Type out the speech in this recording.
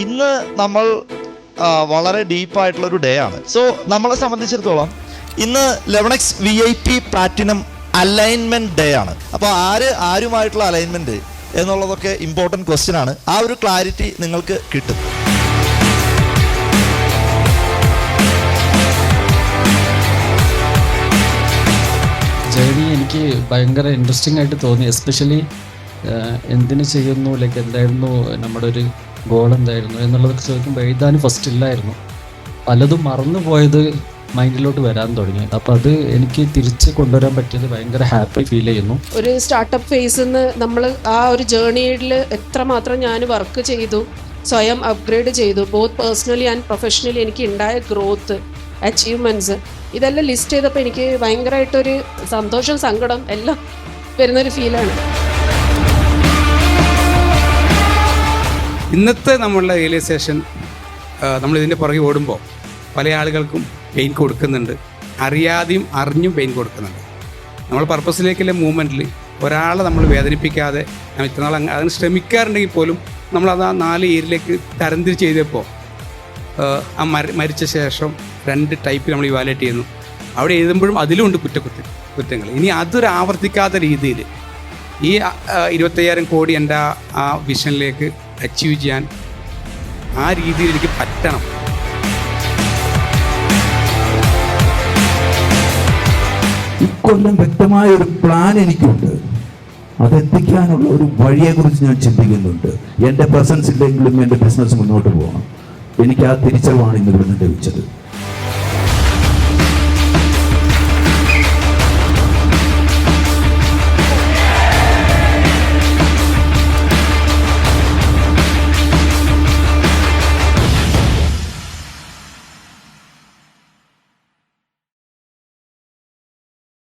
ഇന്ന് നമ്മൾ വളരെ ഡീപ്പായിട്ടുള്ളൊരു ഡേ ആണ്. സോ നമ്മളെ സംബന്ധിച്ചിടത്തോളം ഇന്ന് 11X VIP platinum alignment day ആണ്. അപ്പോൾ ആരുമായിട്ടുള്ള അലൈൻമെൻറ്റ് എന്നുള്ളതൊക്കെ ഇമ്പോർട്ടൻറ്റ് ക്വസ്റ്റ്യൻ ആണ്. ആ ഒരു ക്ലാരിറ്റി നിങ്ങൾക്ക് കിട്ടും. ജേണി എനിക്ക് ഭയങ്കര ഇൻട്രസ്റ്റിംഗ് ആയിട്ട് തോന്നി. എസ്പെഷ്യലി എന്തിനു ചെയ്യുന്നു, ലൈക്ക് എന്തായിരുന്നു നമ്മുടെ ഒരു ഗോൾ എന്തായിരുന്നു എന്നുള്ളതൊക്കെ ചോദിക്കുമ്പോൾ എഴുതാൻ ഫസ്റ്റ് ഇല്ലായിരുന്നു. പലതും മറന്നു പോയത് മൈൻഡിലോട്ട് വരാൻ തുടങ്ങി. അപ്പോൾ അത് എനിക്ക് തിരിച്ച് കൊണ്ടുവരാൻ പറ്റിയത് ഭയങ്കര ഹാപ്പി ഫീൽ ചെയ്യുന്നു. ഒരു സ്റ്റാർട്ടപ്പ് ഫേസിൽ നിന്ന് നമ്മൾ ആ ഒരു ജേണിയിൽ എത്രമാത്രം ഞാൻ വർക്ക് ചെയ്തു, സ്വയം അപ്ഗ്രേഡ് ചെയ്തു, ബോത്ത് പേഴ്സണലി ആൻഡ് പ്രൊഫഷണലി എനിക്ക് ഉണ്ടായ ഗ്രോത്ത്, അച്ചീവ്മെൻറ്റ്സ്, ഇതെല്ലാം ലിസ്റ്റ് ചെയ്തപ്പോൾ എനിക്ക് ഭയങ്കരമായിട്ടൊരു സന്തോഷം, സങ്കടം എല്ലാം വരുന്നൊരു ഫീലാണ്. ഇന്നത്തെ നമ്മളുടെ റിയലൈസേഷൻ, നമ്മളിതിൻ്റെ പുറകെ ഓടുമ്പോൾ പല ആളുകൾക്കും പെയിൻ കൊടുക്കുന്നുണ്ട്, അറിയാതെയും അറിഞ്ഞും പെയിൻ കൊടുക്കുന്നുണ്ട്. നമ്മൾ പർപ്പസിലേക്കുള്ള മൂവ്മെൻറ്റിൽ ഒരാളെ നമ്മൾ വേദനിപ്പിക്കാതെ നമ്മൾ ഇത്രനാൾ അതിന് ശ്രമിക്കാറുണ്ടെങ്കിൽ പോലും നമ്മളത് ആ 4 ഏരിയയിലേക്ക് തരംതിരിച്ച് ചെയ്തപ്പോൾ ആ മരിച്ച ശേഷം 2 ടൈപ്പിൽ നമ്മൾ ഇവാലുവേറ്റ് ചെയ്യുന്നു. അവിടെ എഴുതുമ്പോഴും അതിലുമുണ്ട് കുറ്റങ്ങൾ. ഇനി അതൊരു ആവർത്തിക്കാത്ത രീതിയിൽ ഈ 25,000 കോടി എൻ്റെ ആ വിഷനിലേക്ക് അച്ചീവ് ചെയ്യാൻ ആ രീതിയിൽ എനിക്ക് പറ്റണം. ഇക്കൊല്ലം വ്യക്തമായ ഒരു പ്ലാൻ എനിക്കുണ്ട്. അതെത്തിക്കാനുള്ള ഒരു വഴിയെക്കുറിച്ച് ഞാൻ ചിന്തിക്കുന്നുണ്ട്. എൻ്റെ പ്രസൻസ് ഇല്ലെങ്കിലും എൻ്റെ ബിസിനസ് മുന്നോട്ട് പോകണം. എനിക്ക് ആ തിരിച്ചറിവാണ് ഇന്ന് ഇവിടെ നിന്ന് ലഭിച്ചത്.